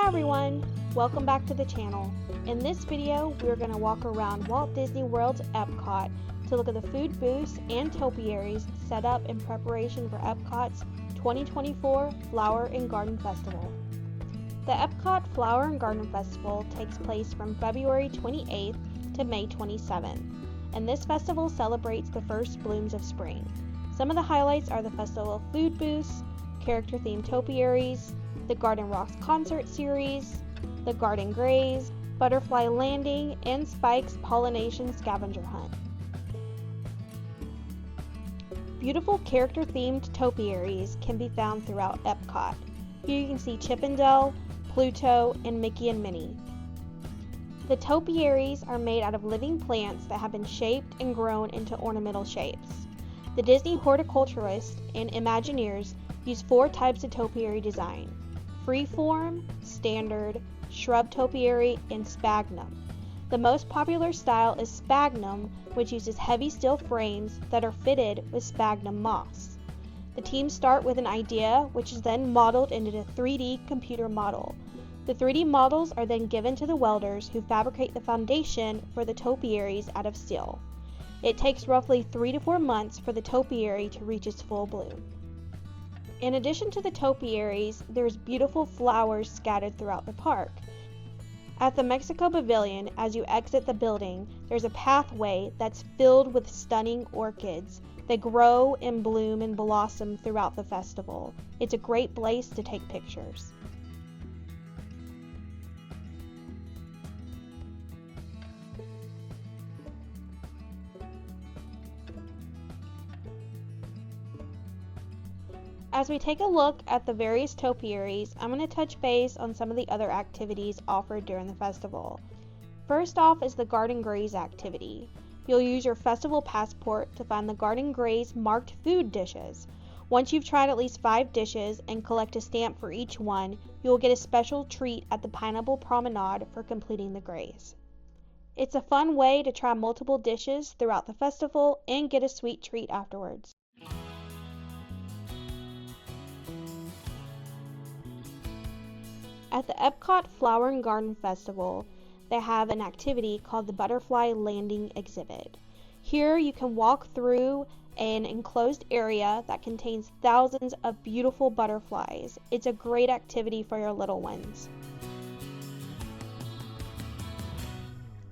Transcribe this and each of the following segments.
Hi everyone! Welcome back to the channel. In this video, we're going to walk around Walt Disney World's EPCOT to look at the food booths and topiaries set up in preparation for EPCOT's 2024 Flower and Garden Festival. The EPCOT Flower and Garden Festival takes place from February 28th to May 27th, and this festival celebrates the first blooms of spring. Some of the highlights are the festival food booths, character-themed topiaries, the Garden Rocks concert series, the Garden Graze, Butterfly Landing, and Spike's Pollen-nation scavenger hunt. Beautiful character-themed topiaries can be found throughout EPCOT. Here you can see Chip 'n' Dale, Pluto, and Mickey and Minnie. The topiaries are made out of living plants that have been shaped and grown into ornamental shapes. The Disney Horticulturist and Imagineers use 4 types of topiary design: freeform, standard, shrub topiary, and sphagnum. The most popular style is sphagnum, which uses heavy steel frames that are fitted with sphagnum moss. The teams start with an idea, which is then modeled into a 3D computer model. The 3D models are then given to the welders who fabricate the foundation for the topiaries out of steel. It takes roughly 3 to 4 months for the topiary to reach its full bloom. In addition to the topiaries, there's beautiful flowers scattered throughout the park. At the Mexico Pavilion, as you exit the building, there's a pathway that's filled with stunning orchids that grow and bloom and blossom throughout the festival. It's a great place to take pictures. As we take a look at the various topiaries, I'm going to touch base on some of the other activities offered during the festival. First off is the Garden Graze activity. You'll use your festival passport to find the Garden Graze marked food dishes. Once you've tried at least 5 dishes and collect a stamp for each one, you will get a special treat at the Pineapple Promenade for completing the graze. It's a fun way to try multiple dishes throughout the festival and get a sweet treat afterwards. At the EPCOT Flower and Garden Festival, they have an activity called the Butterfly Landing exhibit. Here you can walk through an enclosed area that contains thousands of beautiful butterflies. It's a great activity for your little ones.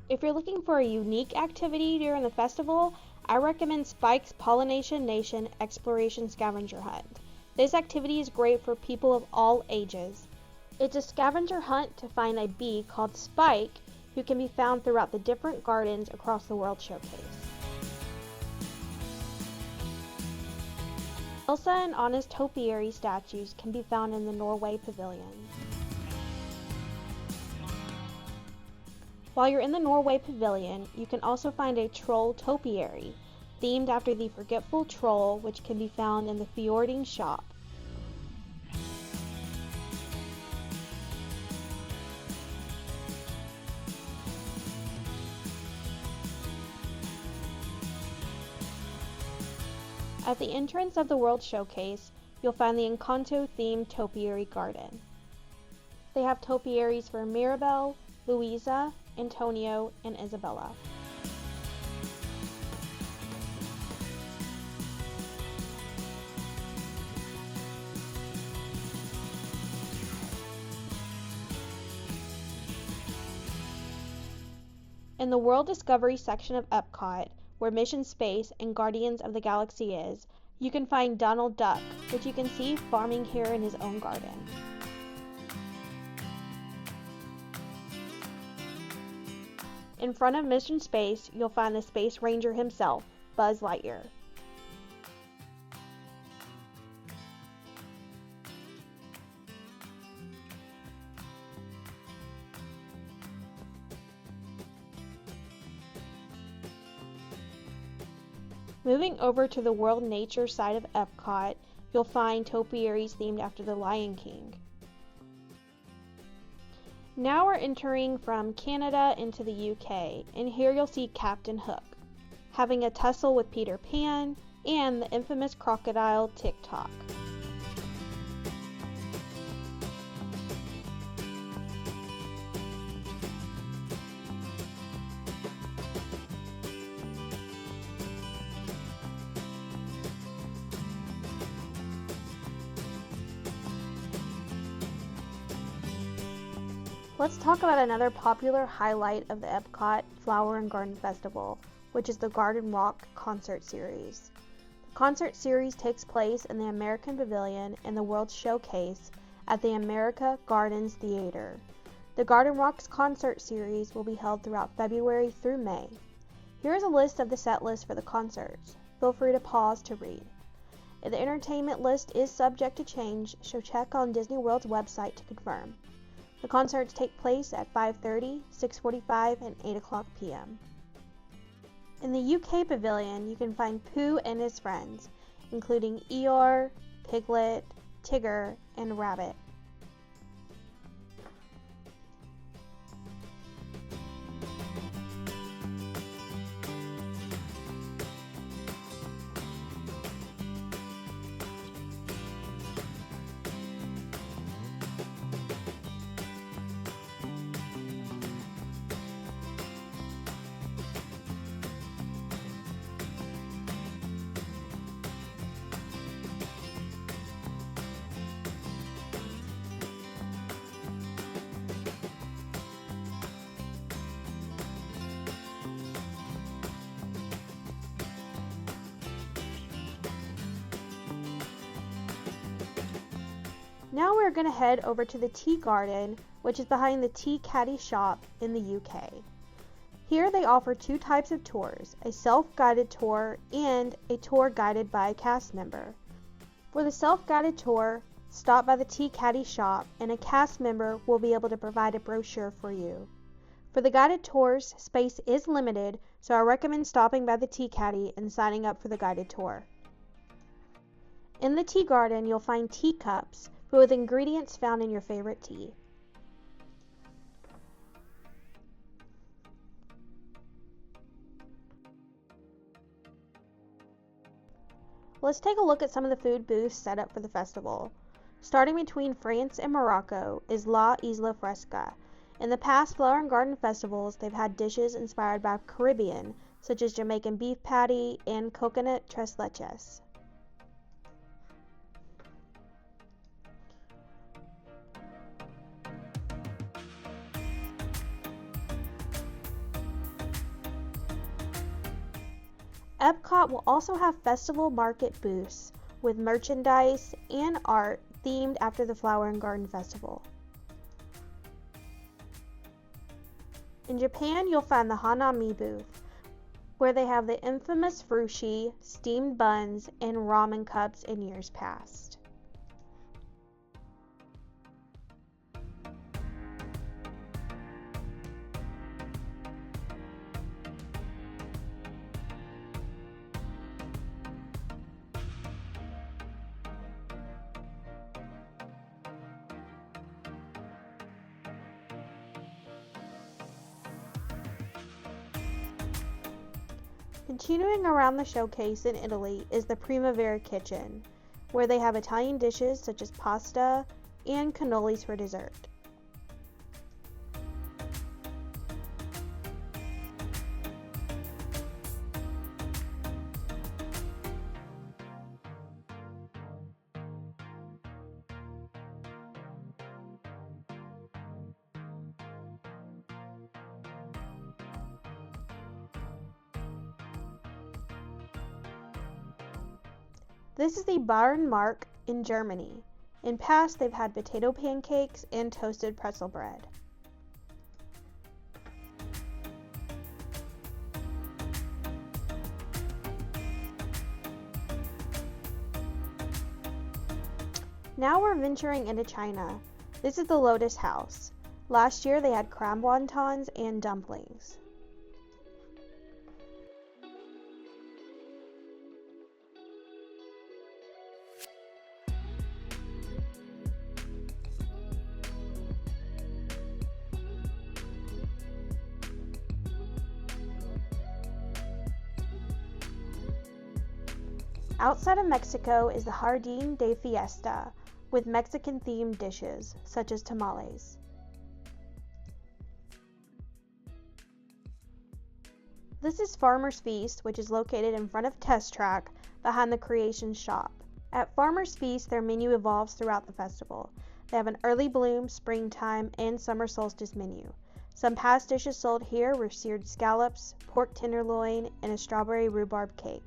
If you're looking for a unique activity during the festival, I recommend Spike's Pollen-nation Exploration Scavenger Hunt. This activity is great for people of all ages. It's a scavenger hunt to find a bee called Spike, who can be found throughout the different gardens across the World Showcase. Elsa and Anna's topiary statues can be found in the Norway Pavilion. While you're in the Norway Pavilion, you can also find a troll topiary, themed after the forgetful troll, which can be found in the Fjording shop. At the entrance of the World Showcase, you'll find the Encanto themed topiary garden. They have topiaries for Mirabel, Louisa, Antonio, and Isabella. In the World Discovery section of EPCOT, where Mission Space and Guardians of the Galaxy is, you can find Donald Duck, which you can see farming here in his own garden. In front of Mission Space, you'll find the Space Ranger himself, Buzz Lightyear. Moving over to the World Nature side of EPCOT, you'll find topiaries themed after the Lion King. Now we're entering from Canada into the UK, and here you'll see Captain Hook, having a tussle with Peter Pan, and the infamous crocodile Tock. Let's talk about another popular highlight of the EPCOT Flower and Garden Festival, which is the Garden Rock Concert Series. The concert series takes place in the American Pavilion in the World Showcase at the America Gardens Theater. The Garden Rocks Concert Series will be held throughout February through May. Here is a list of the set list for the concerts. Feel free to pause to read. The entertainment list is subject to change, so check on Disney World's website to confirm. The concerts take place at 5:30, 6:45, and 8 o'clock p.m. In the UK Pavilion, you can find Pooh and his friends, including Eeyore, Piglet, Tigger, and Rabbit. Now we're going to head over to the Tea Garden, which is behind the Tea Caddy shop in the UK. Here they offer two types of tours, a self-guided tour and a tour guided by a cast member. For the self-guided tour, stop by the Tea Caddy shop and a cast member will be able to provide a brochure for you. For the guided tours, space is limited, so I recommend stopping by the Tea Caddy and signing up for the guided tour. In the Tea Garden, you'll find teacups with ingredients found in your favorite tea. Let's take a look at some of the food booths set up for the festival. Starting between France and Morocco is La Isla Fresca. In the past flower and garden festivals, they've had dishes inspired by Caribbean, such as Jamaican beef patty and coconut tres leches. EPCOT will also have festival market booths with merchandise and art themed after the Flower and Garden Festival. In Japan, you'll find the Hanami booth, where they have the infamous frushi, steamed buns, and ramen cups in years past. Continuing around the showcase in Italy is the Primavera Kitchen, where they have Italian dishes such as pasta and cannolis for dessert. This is the Bärenmark in Germany. In past, they've had potato pancakes and toasted pretzel bread. Now we're venturing into China. This is the Lotus House. Last year they had crab wontons and dumplings. Outside of Mexico is the Jardín de Fiesta, with Mexican-themed dishes, such as tamales. This is Farmer's Feast, which is located in front of Test Track, behind the Creation Shop. At Farmer's Feast, their menu evolves throughout the festival. They have an early bloom, springtime, and summer solstice menu. Some past dishes sold here were seared scallops, pork tenderloin, and a strawberry rhubarb cake.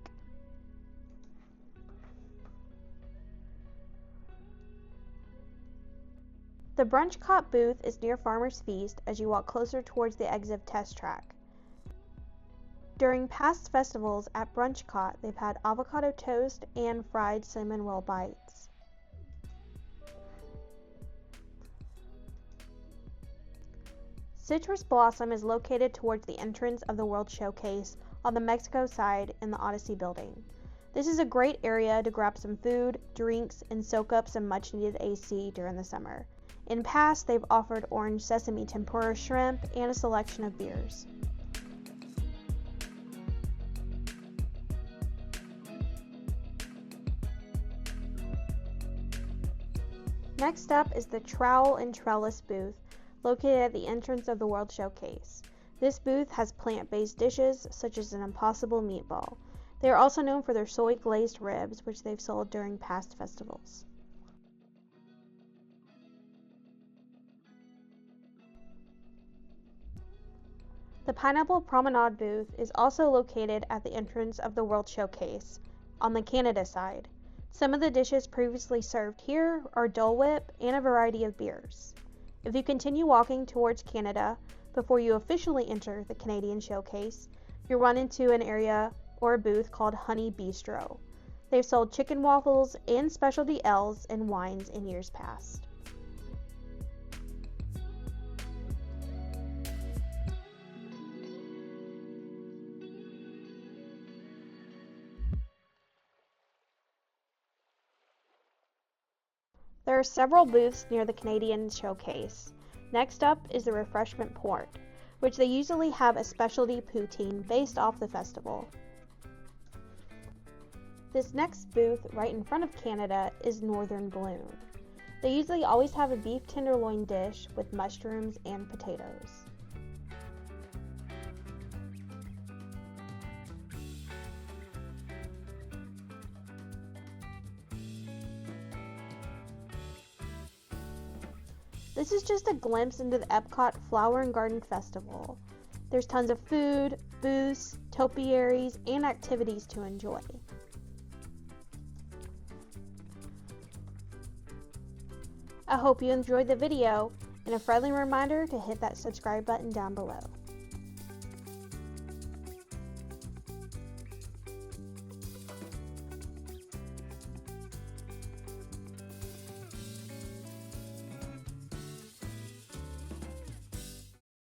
The EPCOT booth is near Farmer's Feast as you walk closer towards the exit test track. During past festivals at EPCOT, they've had avocado toast and fried cinnamon roll bites. Citrus Blossom is located towards the entrance of the World Showcase on the Mexico side in the Odyssey building. This is a great area to grab some food, drinks, and soak up some much needed AC during the summer. In past, they've offered orange sesame tempura shrimp and a selection of beers. Next up is the Trowel and Trellis booth, located at the entrance of the World Showcase. This booth has plant-based dishes such as an impossible meatball. They are also known for their soy-glazed ribs, which they've sold during past festivals. The Pineapple Promenade booth is also located at the entrance of the World Showcase, on the Canada side. Some of the dishes previously served here are Dole Whip and a variety of beers. If you continue walking towards Canada before you officially enter the Canadian Showcase, you'll run into an area or a booth called Honey Bistro. They've sold chicken waffles and specialty ales and wines in years past. There are several booths near the Canadian Showcase. Next up is the Refreshment Port, which they usually have a specialty poutine based off the festival. This next booth right in front of Canada is Northern Bloom. They usually always have a beef tenderloin dish with mushrooms and potatoes. This is just a glimpse into the EPCOT Flower and Garden Festival. There's tons of food, booths, topiaries, and activities to enjoy. I hope you enjoyed the video, and a friendly reminder to hit that subscribe button down below.